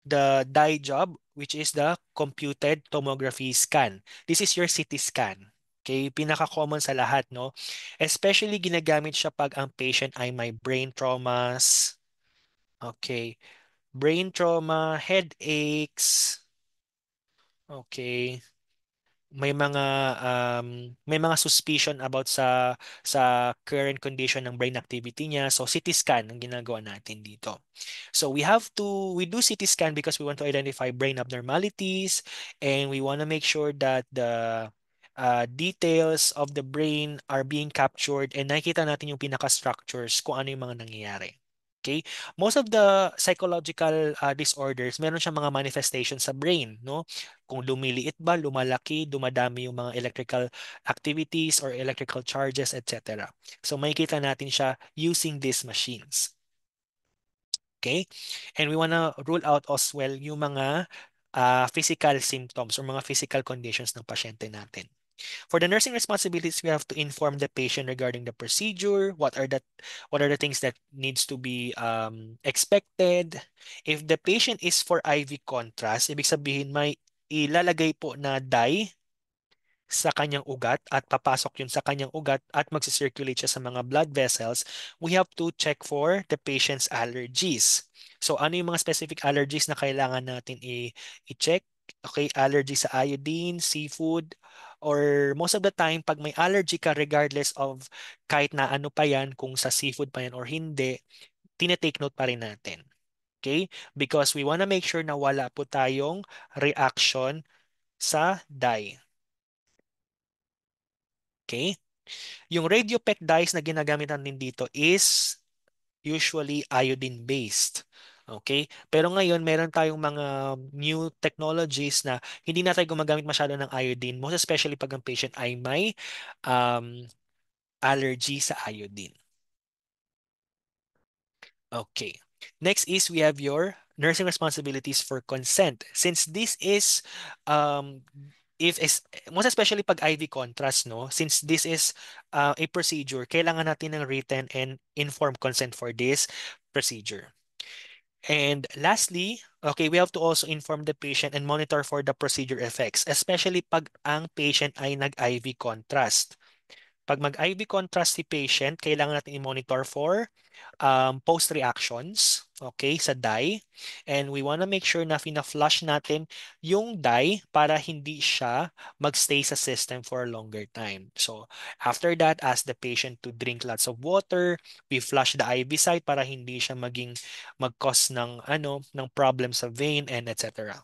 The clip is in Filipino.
the dye job, which is the computed tomography scan. This is your CT scan. Okay, pinaka-common sa lahat, no? Especially ginagamit siya pag ang patient ay may brain traumas, okay, brain trauma, headaches, okay, may mga suspicion about sa current condition ng brain activity niya. So CT scan ang ginagawa natin dito. So we do CT scan because we want to identify brain abnormalities, and we want to make sure that the details of the brain are being captured, and nakikita natin yung pinaka-structures kung ano yung mga nangyayari. Okay? Most of the psychological disorders, meron siyang mga manifestations sa brain, no? Kung lumiliit ba, lumalaki, dumadami yung mga electrical activities or electrical charges, etc. So makikita natin siya using these machines. Okay? And we wanna rule out as well yung mga physical symptoms or mga physical conditions ng pasyente natin. For the nursing responsibilities, we have to inform the patient regarding the procedure, what are the things that needs to be expected. If the patient is for IV contrast, ibig sabihin may ilalagay po na dye sa kanyang ugat at papasok yun sa kanyang ugat at magsisirculate siya sa mga blood vessels, we have to check for the patient's allergies. So ano yung mga specific allergies na kailangan natin i-check? Okay, allergy sa iodine, seafood, or most of the time, pag may allergy ka regardless of kahit na ano pa yan, kung sa seafood pa yan or hindi, tinetake note pa rin natin. Okay? Because we wanna make sure na wala po tayong reaction sa dye. Okay? Yung RadioPEC dyes na ginagamit natin dito is usually iodine-based. Okay? Pero ngayon, meron tayong mga new technologies na hindi na tayo gumagamit masyado ng iodine, most especially pag ang patient ay may um, allergy sa iodine. Okay. Next is we have your nursing responsibilities for consent. Since this is um, if is most especially pag IV contrast, no, since this is a procedure, kailangan natin ng written and informed consent for this procedure. And lastly, okay, we have to also inform the patient and monitor for the procedure effects, especially pag ang patient ay nag-IV contrast. Pag mag-IV contrast si patient, kailangan natin i-monitor for post-reactions, okay, sa dye. And we want to make sure na fina-flush natin yung dye para hindi siya magstay sa system for a longer time. So, after that, ask the patient to drink lots of water. We flush the IV site para hindi siya mag-cause ng, ng problem sa vein and etc.